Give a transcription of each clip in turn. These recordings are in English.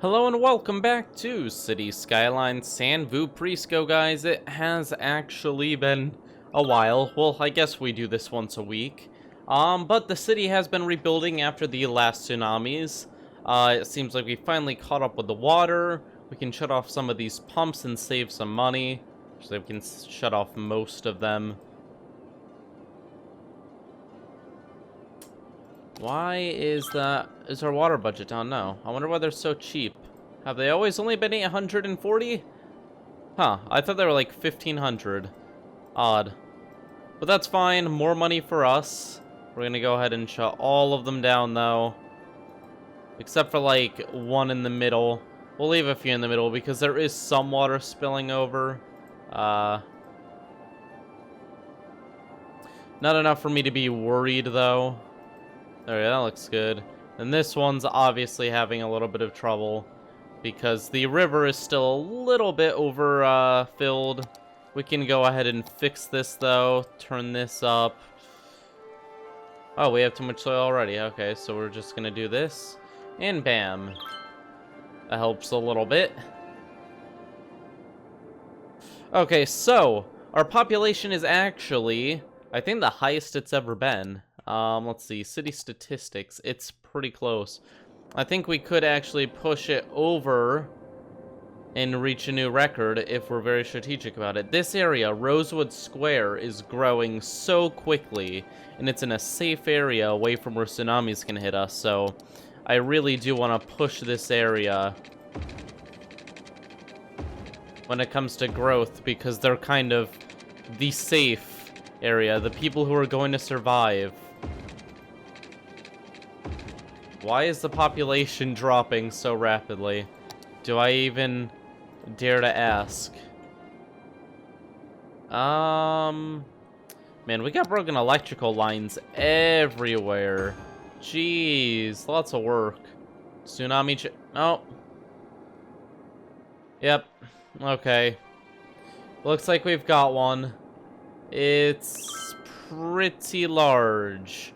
Hello and welcome back to City Skylines and Vooprisco, guys. It has actually been a while. Well, I guess we do this once a week. But the city has been rebuilding after the last tsunamis. It seems like we finally caught up with the water. We can shut off some of these pumps and save some money. So we can shut off most of them. Why is our water budget down now? I wonder why they're so cheap. Have they always only been 840? Huh, I thought they were like 1500. Odd. But that's fine, more money for us. We're gonna go ahead and shut all of them down though. Except for like one in the middle. We'll leave a few in the middle because there is some water spilling over. Not enough for me to be worried though. Alright, that looks good. And this one's obviously having a little bit of trouble because the river is still a little bit filled. We can go ahead and fix this though. Turn this up. Oh, we have too much soil already. Okay, so we're just gonna do this. And bam. That helps a little bit. Okay, so our population is actually, I think, the highest it's ever been. Let's see, city statistics, it's pretty close. I think we could actually push it over and reach a new record if we're very strategic about it. This area, Rosewood Square, is growing so quickly, and it's in a safe area away from where tsunamis can hit us, so I really do want to push this area when it comes to growth, because they're kind of the safe area, the people who are going to survive. Why is the population dropping so rapidly? Do I even dare to ask? Man, we got broken electrical lines everywhere. Jeez, lots of work. Tsunami oh. Yep. Okay. Looks like we've got one. It's pretty large.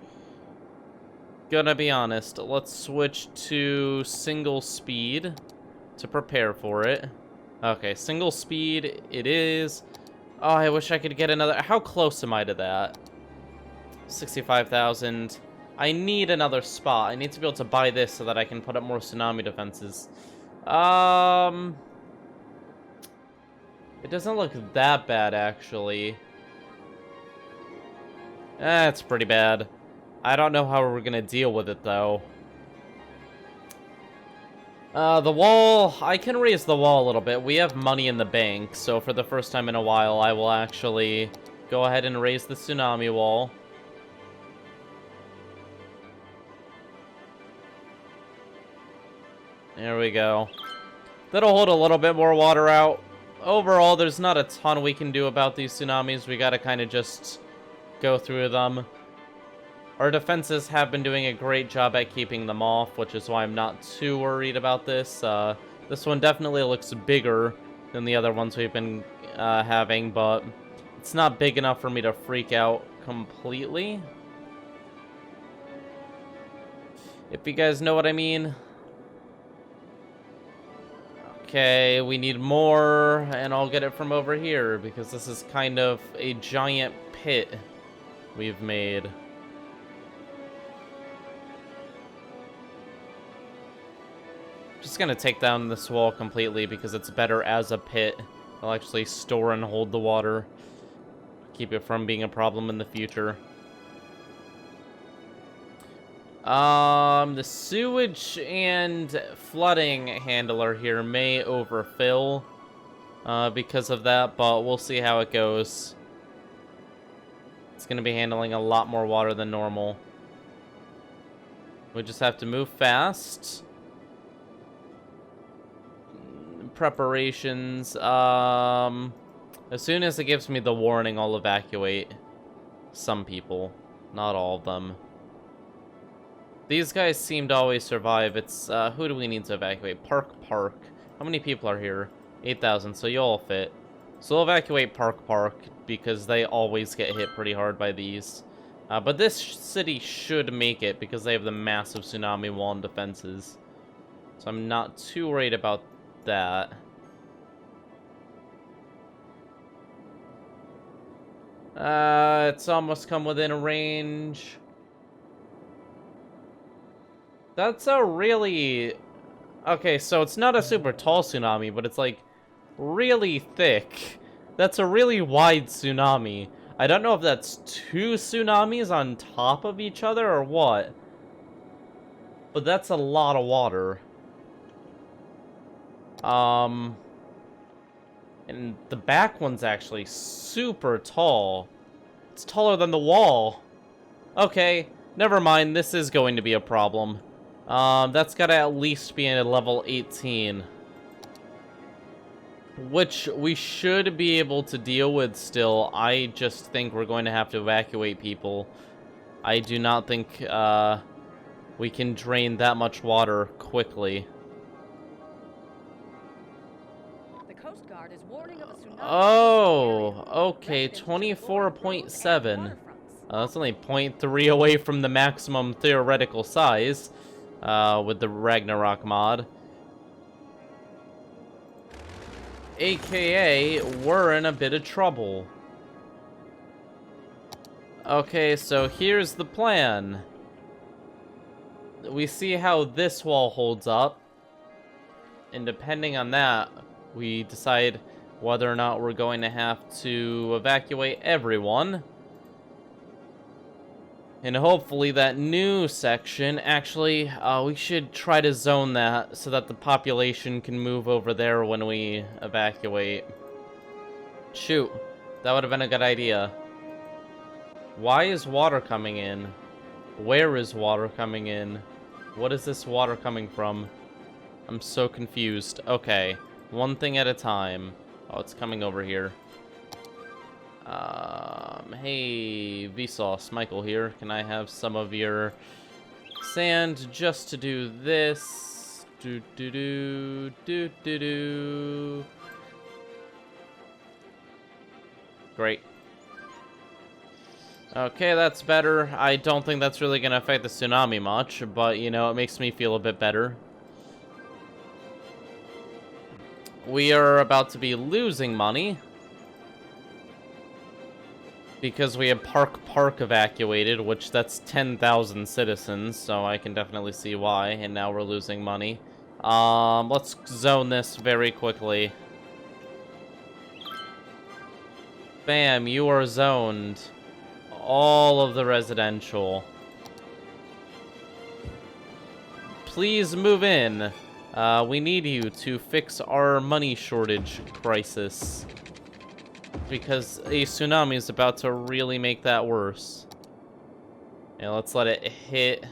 Gonna be honest, let's switch to single speed to prepare for it. Okay, single speed it is. Oh, I wish I could get another. How close am I to that? 65,000. I need another spot. I need to be able to buy this so that I can put up more tsunami defenses. It doesn't look that bad, actually. It's pretty bad. I don't know how we're gonna deal with it, though. The wall, I can raise the wall a little bit. We have money in the bank, so for the first time in a while, I will actually go ahead and raise the tsunami wall. There we go. That'll hold a little bit more water out. Overall, there's not a ton we can do about these tsunamis. We gotta kind of just go through them. Our defenses have been doing a great job at keeping them off, which is why I'm not too worried about this. This one definitely looks bigger than the other ones we've been having, but it's not big enough for me to freak out completely. If you guys know what I mean. Okay, we need more, and I'll get it from over here, because this is kind of a giant pit we've made. Just gonna take down this wall completely because it's better as a pit. I'll actually store and hold the water. Keep it from being a problem in the future. The sewage and flooding handler here may overfill because of that, but we'll see how it goes. It's gonna be handling a lot more water than normal. We just have to move fast. Preparations. As soon as it gives me the warning, I'll evacuate some people, not all of them. These guys seem to always survive. It's who do we need to evacuate? Park. How many people are here? 8,000, so you'll all fit. So we'll evacuate Park because they always get hit pretty hard by these. But this city should make it because they have the massive tsunami wall and defenses. So I'm not too worried about that. It's almost come within range. That's a really... Okay, so it's not a super tall tsunami, but it's like really thick. That's a really wide tsunami. I don't know if that's two tsunamis on top of each other or what. But that's a lot of water. And the back one's actually super tall. It's taller than the wall. Okay, never mind. This is going to be a problem. That's gotta at least be at level 18. Which we should be able to deal with still. I just think we're going to have to evacuate people. I do not think, we can drain that much water quickly. The Coast Guard is warning of a tsunami. Oh, okay, 24.7. That's only 0.3 away from the maximum theoretical size, with the Ragnarok mod. AKA, we're in a bit of trouble. Okay, so here's the plan. We see how this wall holds up. And depending on that, we decide whether or not we're going to have to evacuate everyone. And hopefully that new section, actually, we should try to zone that so that the population can move over there when we evacuate. Shoot, that would have been a good idea. Why is water coming in? Where is water coming in? What is this water coming from? I'm so confused. Okay, one thing at a time. Oh, it's coming over here. Hey, Vsauce, Michael here. Can I have some of your sand just to do this? Do. Great. Okay, that's better. I don't think that's really gonna affect the tsunami much, but, you know, it makes me feel a bit better. We are about to be losing money because we have Park evacuated, which that's 10,000 citizens, so I can definitely see why, and now we're losing money. Let's zone this very quickly. Bam, you are zoned. All of the residential. Please move in. We need you to fix our money shortage crisis. Because a tsunami is about to really make that worse. Yeah, let's let it hit.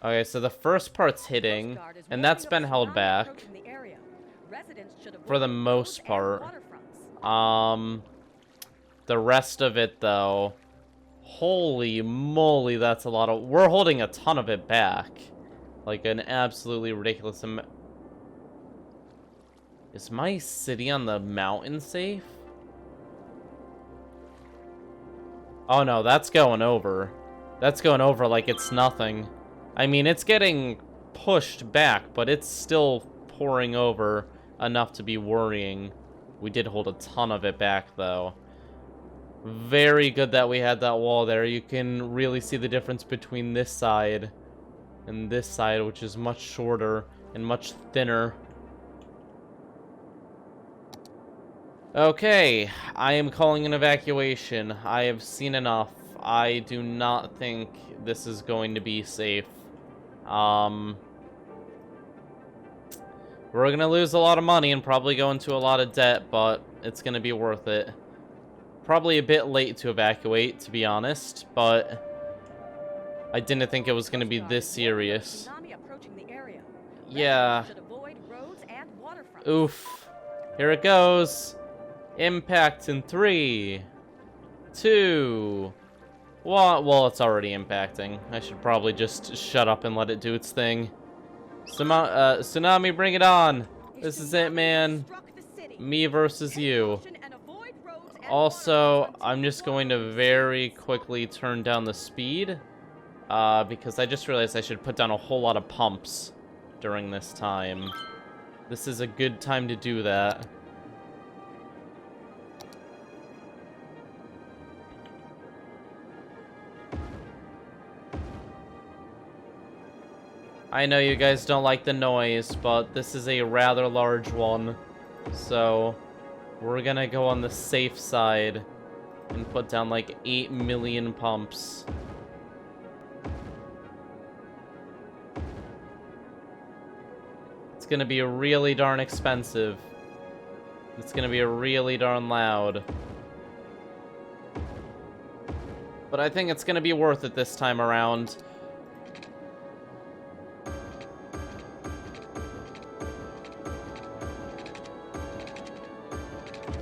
Okay, so the first part's hitting, and that's been held back. For the most part. The rest of it, though, holy moly, that's a lot of... We're holding a ton of it back. Like, an absolutely ridiculous amount. Is my city on the mountain safe? Oh, no, that's going over. That's going over like it's nothing. I mean, it's getting pushed back, but it's still pouring over enough to be worrying. We did hold a ton of it back, though. Very good that we had that wall there. You can really see the difference between this side and this side, which is much shorter and much thinner. Okay, I am calling an evacuation. I have seen enough. I do not think this is going to be safe. We're gonna lose a lot of money and probably go into a lot of debt, but it's gonna be worth it. Probably a bit late to evacuate, to be honest, but I didn't think it was gonna be this serious. Yeah. Oof. Here it goes. Impact in 3, 2, 1. Well, it's already impacting. I should probably just shut up and let it do its thing. Tsunami, bring it on. This is it, man. Me versus you. Also, I'm just going to very quickly turn down the speed. because I just realized I should put down a whole lot of pumps during this time. This is a good time to do that. I know you guys don't like the noise, but this is a rather large one. So, we're gonna go on the safe side and put down like 8 million pumps. It's gonna be really darn expensive. It's gonna be really darn loud. But I think it's gonna be worth it this time around.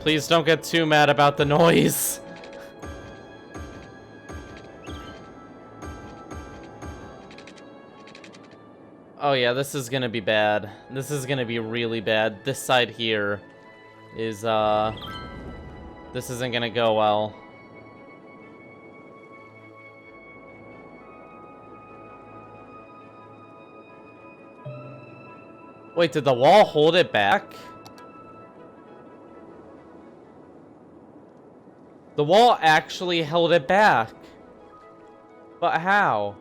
Please don't get too mad about the noise. Oh yeah, this is gonna be bad. This is gonna be really bad. This side here is, this isn't gonna go well. Wait, did the wall hold it back? The wall actually held it back. But how?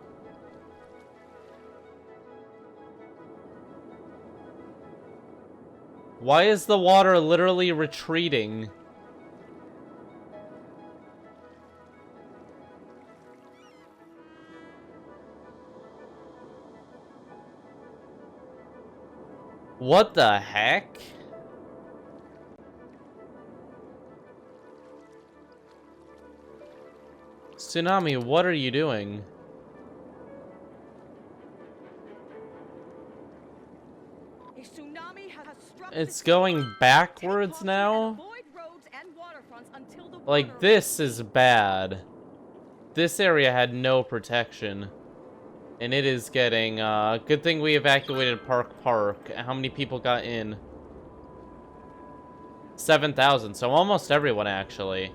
Why is the water literally retreating? What the heck? Tsunami, what are you doing? A tsunami has struck It's the going city. backwards Take now? caution and avoid roads and waterfronts until the Like, water this is bad. This area had no protection. And it is getting, good thing we evacuated Park. How many people got in? 7,000, so almost everyone, actually.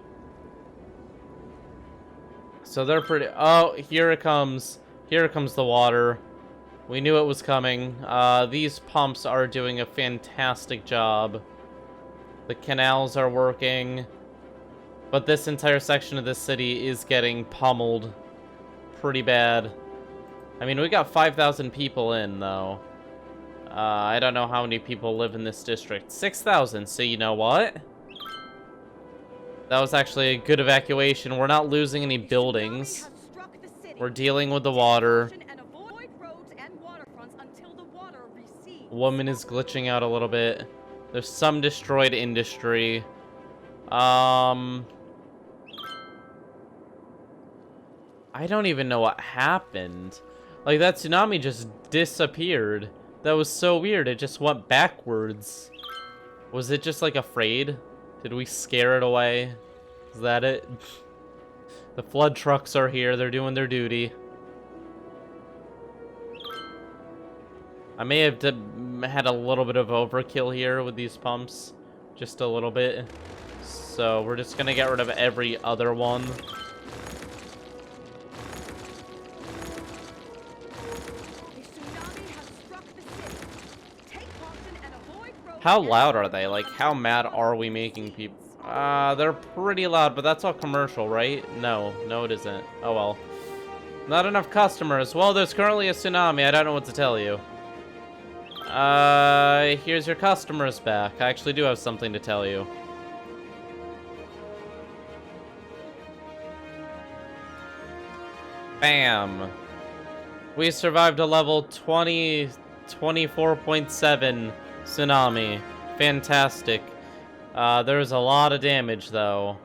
So they're pretty... Oh, here it comes. Here comes the water. We knew it was coming. These pumps are doing a fantastic job. The canals are working. But this entire section of the city is getting pummeled pretty bad. I mean, we got 5,000 people in, though. I don't know how many people live in this district. 6,000, so you know what? That was actually a good evacuation. We're not losing any buildings. We're dealing with the water. Woman is glitching out a little bit. There's some destroyed industry. I don't even know what happened. Like, that tsunami just disappeared. That was so weird. It just went backwards. Was it just, like, afraid? Did we scare it away? Is that it? The flood trucks are here. They're doing their duty. I may have had a little bit of overkill here with these pumps. Just a little bit. So we're just going to get rid of every other one. How loud are they? Like, how mad are we making people? They're pretty loud, but that's all commercial, right? No, it isn't. Oh well. Not enough customers. Well, there's currently a tsunami. I don't know what to tell you. Here's your customers back. I actually do have something to tell you. Bam. We survived a level 24.7 tsunami. Fantastic. There's a lot of damage, though.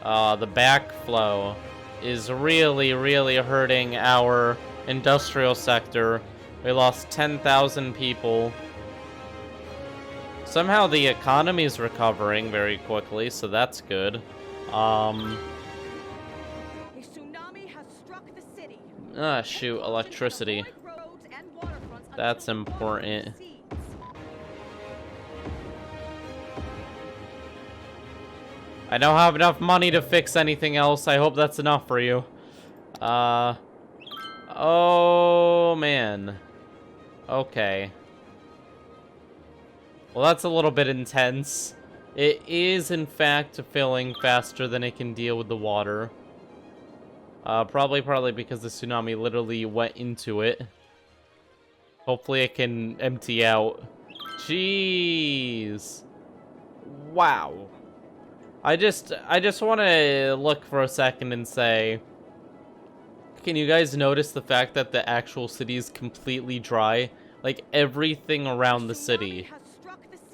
The backflow is really, really hurting our industrial sector. We lost 10,000 people. Somehow the economy is recovering very quickly, so that's good. Ah, shoot, electricity. That's important. I don't have enough money to fix anything else. I hope that's enough for you. Oh, man. Okay. Well, that's a little bit intense. It is, in fact, filling faster than it can deal with the water. Probably because the tsunami literally went into it. Hopefully it can empty out. Jeez. Wow. I just want to look for a second and say, can you guys notice the fact that the actual city is completely dry? Like, everything around the city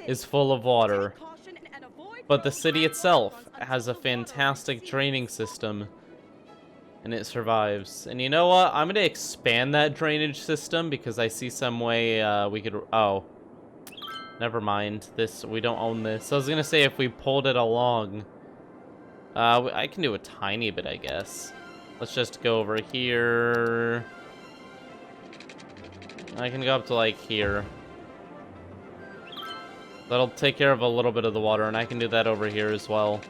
is full of water. But the city itself has a fantastic draining system. And it survives. And you know what? I'm going to expand that drainage system because I see some way we could... Oh. Never mind. We don't own this. I was going to say if we pulled it along. I can do a tiny bit, I guess. Let's just go over here. I can go up to, like, here. That'll take care of a little bit of the water, and I can do that over here as well.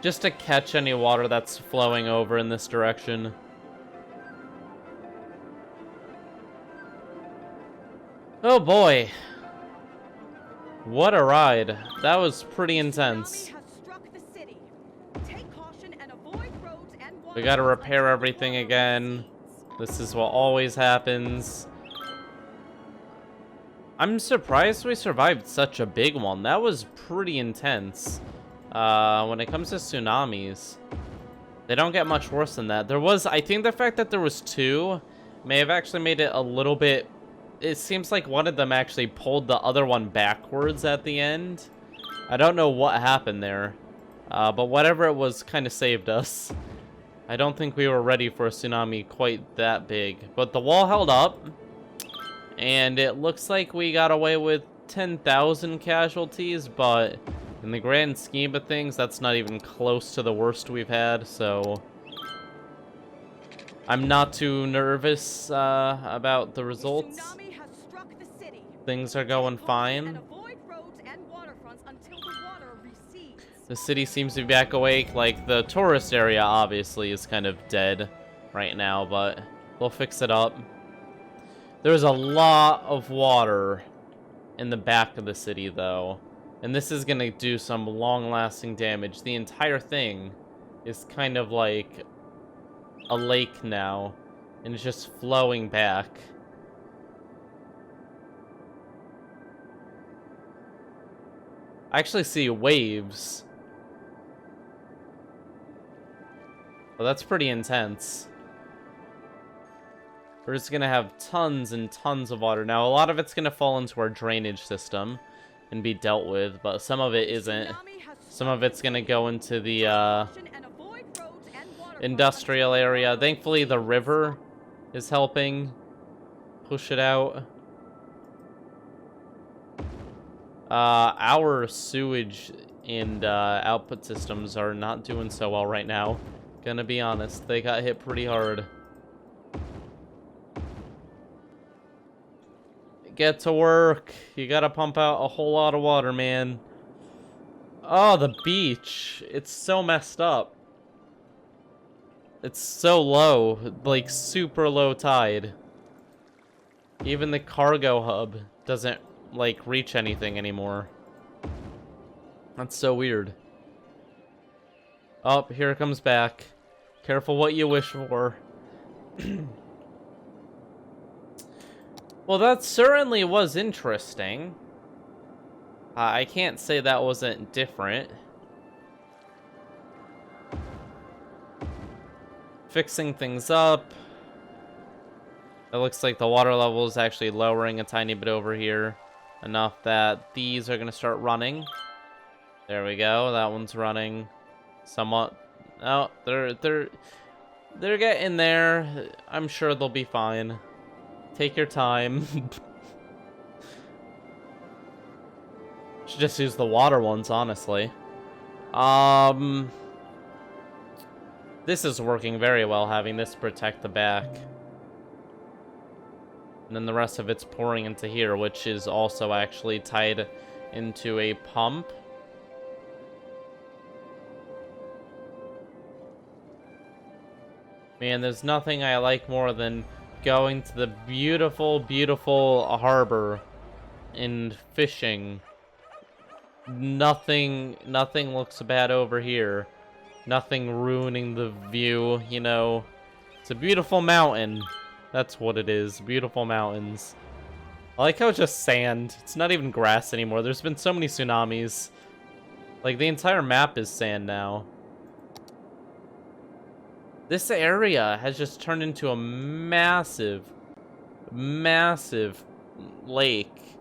Just to catch any water that's flowing over in this direction. Oh boy. What a ride. That was pretty intense. We gotta repair everything again. This is what always happens. I'm surprised we survived such a big one. That was pretty intense. When it comes to tsunamis, they don't get much worse than that. I think the fact that there was two may have actually made it a little bit... It seems like one of them actually pulled the other one backwards at the end. I don't know what happened there. But whatever it was kind of saved us. I don't think we were ready for a tsunami quite that big. But the wall held up. And it looks like we got away with 10,000 casualties. But in the grand scheme of things, that's not even close to the worst we've had. So I'm not too nervous about the results. Things are going fine. The city seems to be back awake. Like, the tourist area obviously is kind of dead right now, but we'll fix it up. There's a lot of water in the back of the city, though. And this is going to do some long-lasting damage. The entire thing is kind of like a lake now, and it's just flowing back. I actually see waves. Well, that's pretty intense. We're just gonna have tons and tons of water. Now, a lot of it's gonna fall into our drainage system and be dealt with, but some of it isn't. Some of it's gonna go into the industrial area. Thankfully, the river is helping push it out. Our sewage and output systems are not doing so well right now. Gonna be honest, they got hit pretty hard. Get to work. You gotta pump out a whole lot of water, man. Oh, the beach. It's so messed up. It's so low, like super low tide. Even the cargo hub doesn't like reach anything anymore. That's so weird. Oh, here it comes back. Careful what you wish for. Well, that certainly was interesting. I can't say that wasn't different. Fixing things up. It looks like the water level is actually lowering a tiny bit over here. Enough that these are going to start running. There we go. That one's running somewhat. Oh, they're getting there. I'm sure they'll be fine. Take your time. Should just use the water ones, honestly. This is working very well, having this protect the back. And then the rest of it's pouring into here, which is also actually tied into a pump. Man, there's nothing I like more than going to the beautiful, beautiful harbor and fishing. Nothing looks bad over here. Nothing ruining the view, you know. It's a beautiful mountain. That's what it is, beautiful mountains. I like how it's just sand. It's not even grass anymore. There's been so many tsunamis. Like, the entire map is sand now. This area has just turned into a massive, massive lake.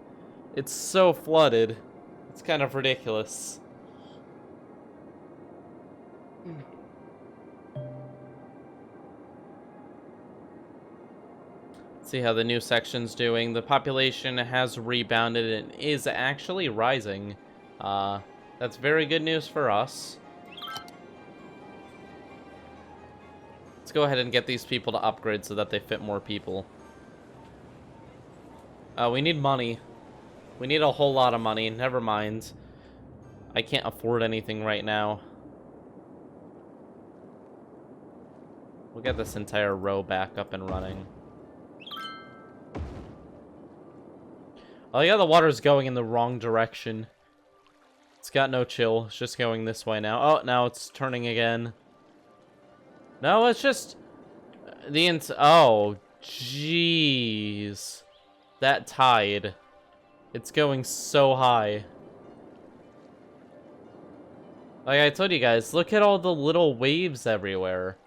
It's so flooded. It's kind of ridiculous. See how the new section's doing. The population has rebounded and is actually rising. That's very good news for us. Let's go ahead and get these people to upgrade so that they fit more people. We need money. We need a whole lot of money. Never mind. I can't afford anything right now. We'll get this entire row back up and running. Oh yeah, the water's going in the wrong direction. It's got no chill. It's just going this way now. Oh, now it's turning again. No, it's just oh, jeez. That tide. It's going so high. Like I told you guys, look at all the little waves everywhere.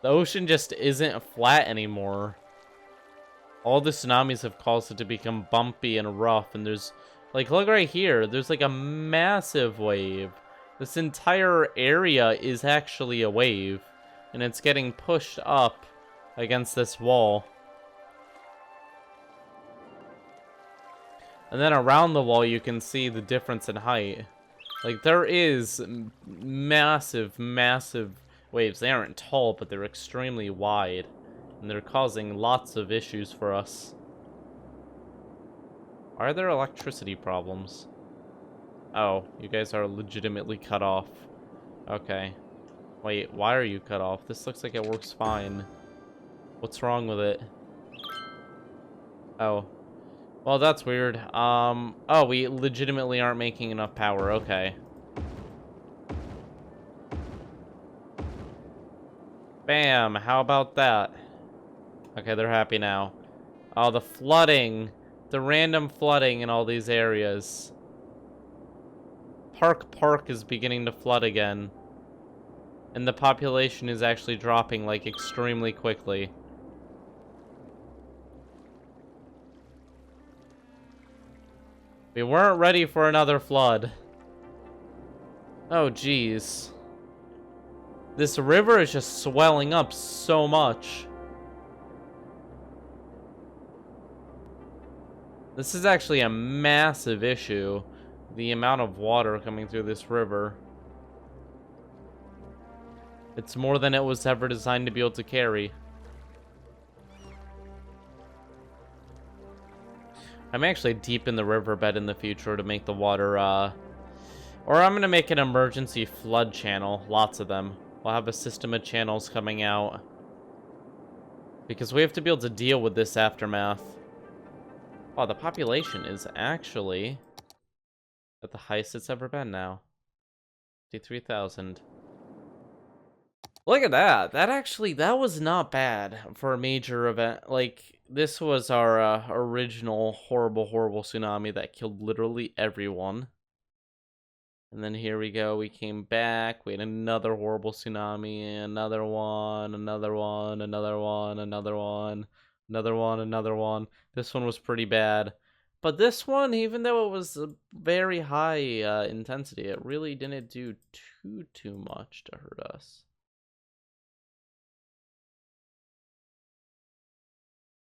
The ocean just isn't flat anymore. All the tsunamis have caused it to become bumpy and rough, and there's, like, look right here. There's like a massive wave. This entire area is actually a wave, and it's getting pushed up against this wall. And then around the wall, you can see the difference in height. Like, there is massive, massive waves. They aren't tall, but they're extremely wide. And they're causing lots of issues for us. Are there electricity problems? Oh, you guys are legitimately cut off. Okay. Wait, why are you cut off? This looks like it works fine. What's wrong with it? Oh. Well, that's weird. Oh, we legitimately aren't making enough power. Okay. Bam! How about that? Okay, they're happy now. Oh, the flooding. The random flooding in all these areas. Park is beginning to flood again. And the population is actually dropping, like, extremely quickly. We weren't ready for another flood. Oh, jeez. This river is just swelling up so much. This is actually a massive issue. The amount of water coming through this river. It's more than it was ever designed to be able to carry. I'm actually deep in the riverbed in the future to make the water, or I'm gonna make an emergency flood channel. Lots of them. We'll have a system of channels coming out. Because we have to be able to deal with this aftermath. Oh, the population is actually at the highest it's ever been now. 53,000. Look at that. That was not bad for a major event. Like, this was our original horrible tsunami that killed literally everyone. And then here we go. We came back. We had another horrible tsunami. Another one. Another one. Another one. Another one. Another one. Another one. This one was pretty bad. But this one, even though it was a very high intensity, it really didn't do too much to hurt us.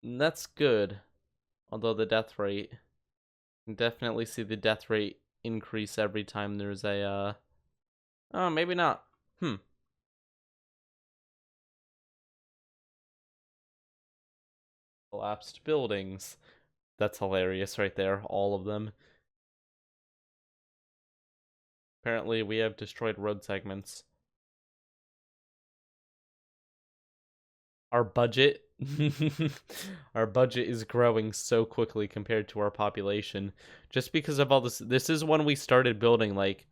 And that's good. Although the death rate, you can definitely see the death rate increase every time there's a, oh, maybe not. Collapsed buildings. That's hilarious right there, all of them. Apparently we have destroyed road segments. Our budget. Our budget is growing so quickly compared to our population. Just because of all this. This is when we started building, like,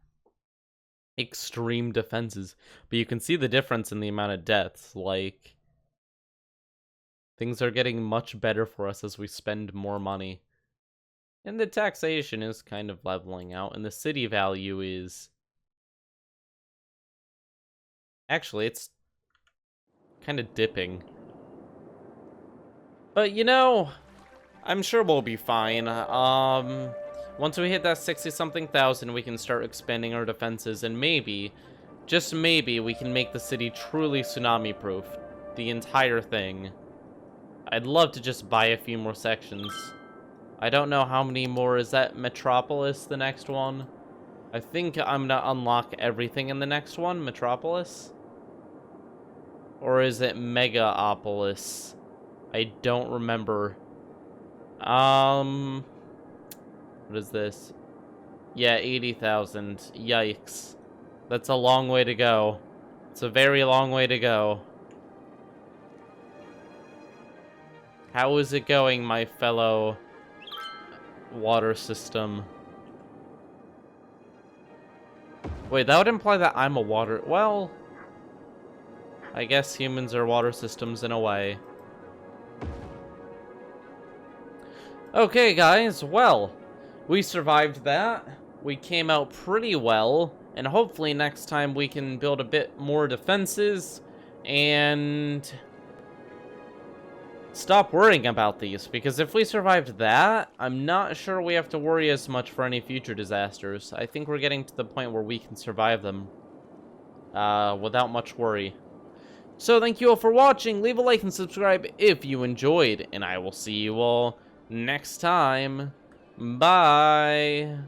extreme defenses. But you can see the difference in the amount of deaths. Like, things are getting much better for us as we spend more money. And the taxation is kind of leveling out. And the city value is... Actually, it's kind of dipping. But, you know, I'm sure we'll be fine. Once we hit that 60-something thousand, we can start expanding our defenses, and maybe, just maybe, we can make the city truly tsunami-proof. The entire thing. I'd love to just buy a few more sections. I don't know how many more. Is that Metropolis, the next one? I think I'm gonna unlock everything in the next one, Metropolis? Or is it Megaopolis? I don't remember. What is this? Yeah, 80,000. Yikes. That's a long way to go. It's a very long way to go. How is it going, my fellow water system? Wait, that would imply that I'm a water... Well, I guess humans are water systems in a way. Okay, guys, well, we survived that. We came out pretty well, and hopefully next time we can build a bit more defenses and stop worrying about these, because if we survived that, I'm not sure we have to worry as much for any future disasters. I think we're getting to the point where we can survive them without much worry. So thank you all for watching. Leave a like and subscribe if you enjoyed, and I will see you all next time. Bye.